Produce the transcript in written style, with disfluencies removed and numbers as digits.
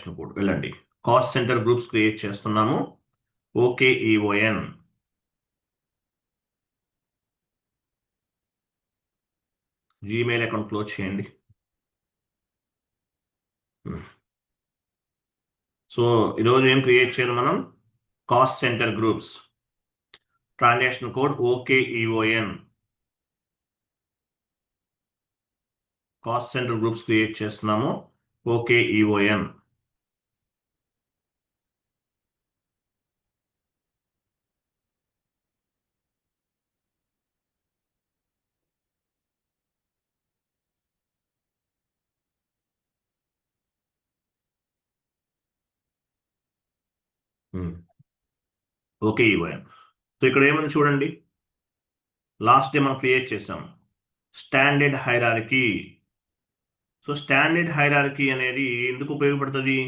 Transaction code వెళ్ళండి. Cost centre groups create చేస్తున్నాము. OKEON Gmail account close చేయండి. So ఈరోజు ఏం క్రియేట్ చేయాలి మనం? Cost centre groups transaction code OKEON cost centre groups create చేస్తున్నాము. OKEON OKEON. సో ఇక్కడ ఏమని చూడండి, లాస్ట్ డే మనం క్రియేట్ చేసాం standard hierarchy. So standard hierarchy అనేది ఎందుకు ఉపయోగపడుతుంది?